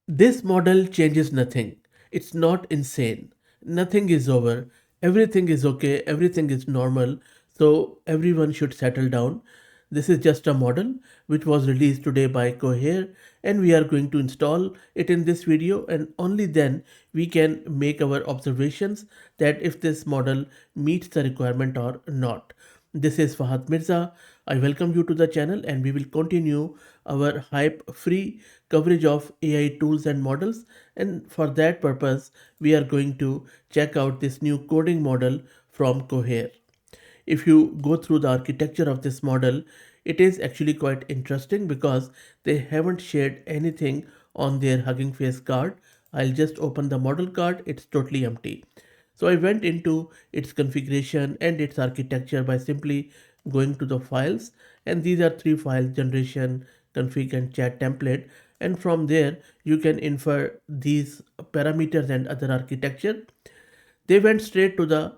This model changes nothing. It's not insane. Nothing is over. Everything is okay. Everything is normal. So everyone should settle down. This is just a model which was released today by Cohere, and we are going to install it in this video, and only then we can make our observations that if this model meets the requirement or not. This is Fahad Mirza. I welcome you to the channel, and we will continue our hype free coverage of AI tools and models. And for that purpose, we are going to check out this new coding model from Cohere. If you go through the architecture of this model, it is actually quite interesting because they haven't shared anything on their Hugging Face card. I'll just open the model card, it's totally empty. So I went into its configuration and its architecture by simply going to the files, and these are three files: generation, config and chat template, and from there you can infer these parameters and other architecture. They went straight to the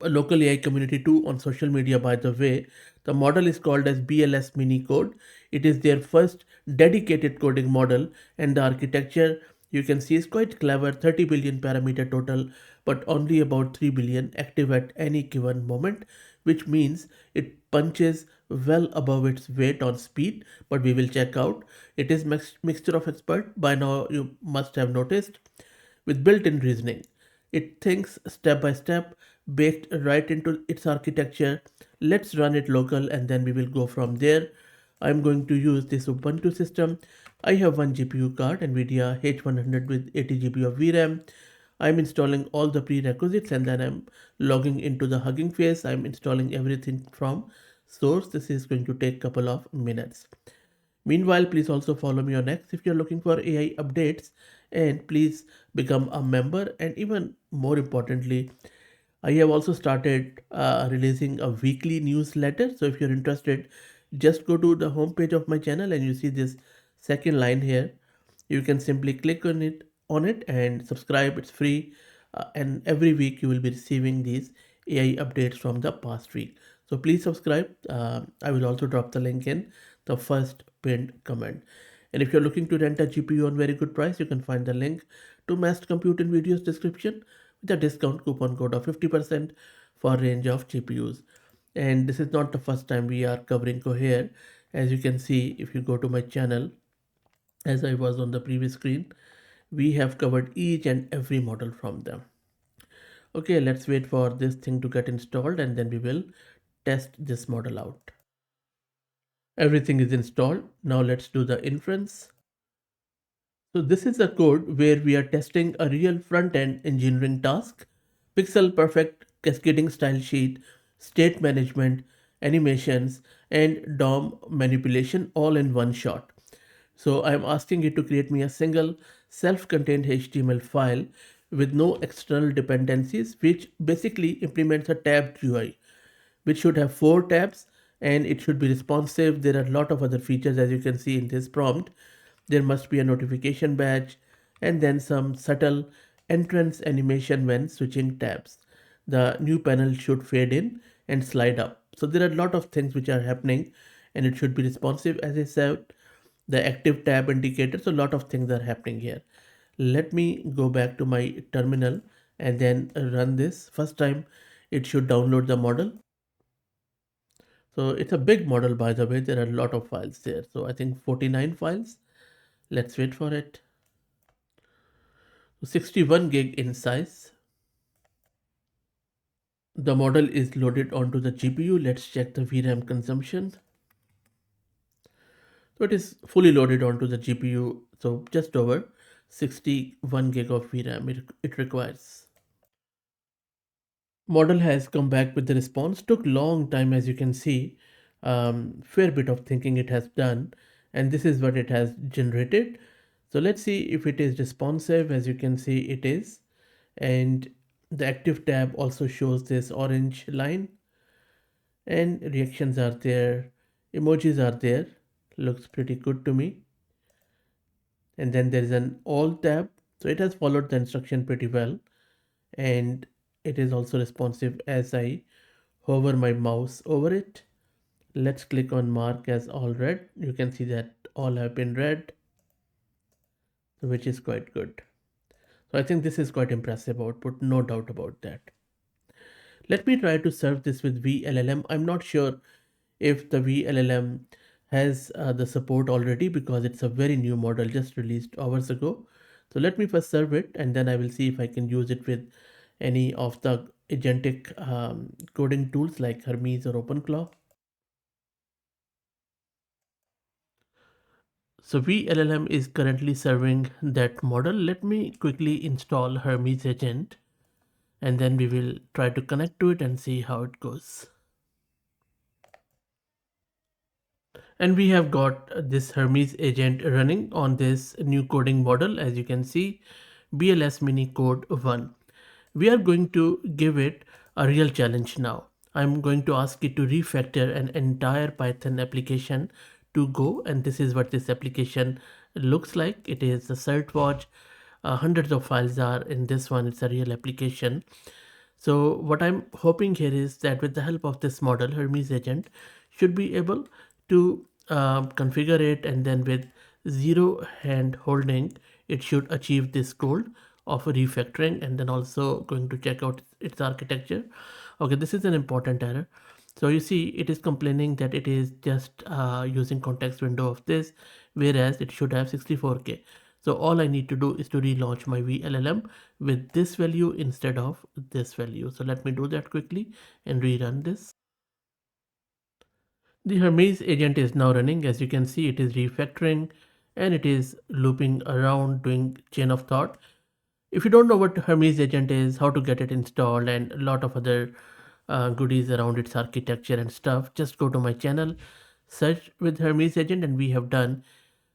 local AI community too on social media, by the way. The model is called as BLS Mini Code. It is their first dedicated coding model, and the architecture you can see is quite clever: 30 billion parameter total, but only about 3 billion active at any given moment, which means it punches well above its weight on speed. But we will check out. It is mixture of expert, by now you must have noticed, with built-in reasoning. It thinks step by step, baked right into its architecture. Let's run it local and then we will go from there. I'm going to use this Ubuntu system. I have one GPU card, NVIDIA H100 with 80 GB of VRAM. I'm installing all the prerequisites and then I'm logging into the Hugging Face. I'm installing everything from source. This is going to take a couple of minutes. Meanwhile, please also follow me on X if you're looking for AI updates, and please become a member. And even more importantly, I have also started releasing a weekly newsletter. So if you're interested, just go to the homepage of my channel and you see this second line here. You can simply click on it and subscribe. It's free, and every week you will be receiving these AI updates from the past week. So please subscribe. I will also drop the link in the first pinned comment. And if you're looking to rent a GPU on very good price, you can find the link to Massed Compute in video's description with a discount coupon code of 50% for a range of GPUs. And this is not the first time we are covering Cohere. As you can see, if you go to my channel, as I was on the previous screen, we have covered each and every model from them. Okay, let's wait for this thing to get installed and then we will test this model out. Everything is installed. Now let's do the inference. So this is a code where we are testing a real front-end engineering task: pixel perfect cascading style sheet, state management, animations, and DOM manipulation all in one shot. So I'm asking it to create me a single self-contained HTML file with no external dependencies, which basically implements a tabbed UI, which should have 4 tabs, and it should be responsive. There are a lot of other features as you can see in this prompt. There must be a notification badge and then some subtle entrance animation when switching tabs. The new panel should fade in and slide up. So there are a lot of things which are happening, and it should be responsive as I said. The active tab indicator, so a lot of things are happening here. Let me go back to my terminal and then run this. First time it should download the model. So it's a big model, by the way. There are a lot of files there. So I think 49 files. Let's wait for it. 61 gig in size. The model is loaded onto the GPU. Let's check the VRAM consumption. So it is fully loaded onto the GPU. So just over 61 gig of VRAM it requires. Model has come back with the response. Took long time, as you can see. Fair bit of thinking it has done, and this is what it has generated. So let's see if it is responsive. As you can see, it is, and the active tab also shows this orange line, and reactions are there, emojis are there. Looks pretty good to me. And then there is an all tab, so it has followed the instruction pretty well, and it is also responsive as I hover my mouse over it. Let's click on mark as all read. You can see that all have been read. which is quite good. So I think this is quite impressive output, no doubt about that. Let me try to serve this with VLLM. I'm not sure if the VLLM has the support already because it's a very new model just released hours ago. So let me first serve it and then I will see if I can use it with any of the agentic coding tools like Hermes or OpenClaw. So VLLM is currently serving that model. Let me quickly install Hermes agent and then we will try to connect to it and see how it goes. And we have got this Hermes agent running on this new coding model, as you can see, BLS-Mini-Code-1. We are going to give it a real challenge now. I'm going to ask it to refactor an entire Python application to Go, and this is what this application looks like. It is a CertWatch. Hundreds of files are in this one. It's a real application. So what I'm hoping here is that with the help of this model, Hermes agent should be able to configure it, and then with zero hand holding, it should achieve this goal of refactoring, and then also going to check out its architecture. Okay, this is an important error. So you see, it is complaining that it is just using context window of this, whereas it should have 64K. So all I need to do is to relaunch my VLLM with this value instead of this value. So let me do that quickly and rerun this. The Hermes agent is now running. As you can see, it is refactoring and it is looping around doing chain of thought. If you don't know what Hermes agent is, how to get it installed, and a lot of other goodies around its architecture and stuff, just go to my channel, search with Hermes agent, and we have done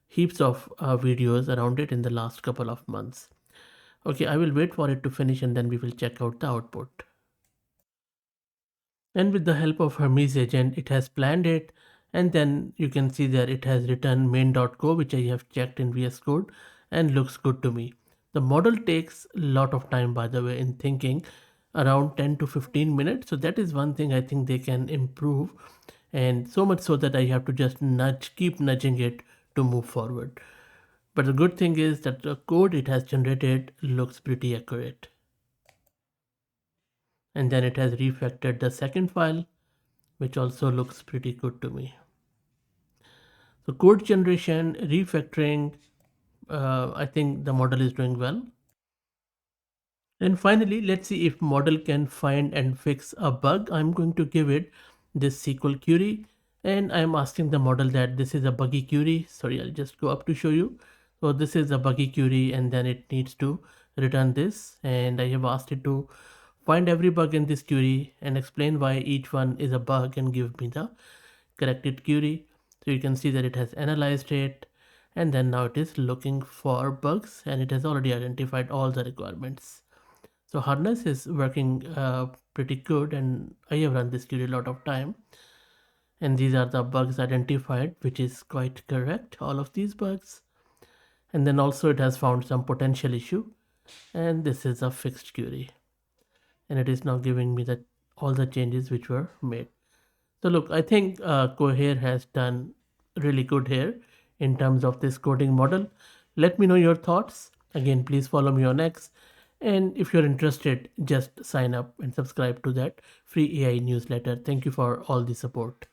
heaps of videos around it in the last couple of months. Okay, I will wait for it to finish and then we will check out the output. And with the help of Hermes agent, it has planned it, and then you can see that it has written main.go, which I have checked in VS Code and looks good to me. The model takes a lot of time, by the way, in thinking, around 10 to 15 minutes. So that is one thing I think they can improve, and so much so that I have to just keep nudging it to move forward. But the good thing is that the code it has generated looks pretty accurate. And then it has refactored the second file, which also looks pretty good to me. So code generation, refactoring, I think the model is doing well. And finally, let's see if model can find and fix a bug. I'm going to give it this SQL query, and I'm asking the model that this is a buggy query. Sorry, I'll just go up to show you. So this is a buggy query, and then it needs to return this. And I have asked it to find every bug in this query and explain why each one is a bug and give me the corrected query. So you can see that it has analyzed it, and then now it is looking for bugs, and it has already identified all the requirements. So harness is working pretty good, and I have run this query a lot of time, and these are the bugs identified, which is quite correct, all of these bugs. And then also it has found some potential issue, and this is a fixed query, and it is now giving me that all the changes which were made. So look, I think Cohere has done really good here in terms of this coding model. Let me know your thoughts. Again, please follow me on X. And if you're interested, just sign up and subscribe to that free AI newsletter. Thank you for all the support.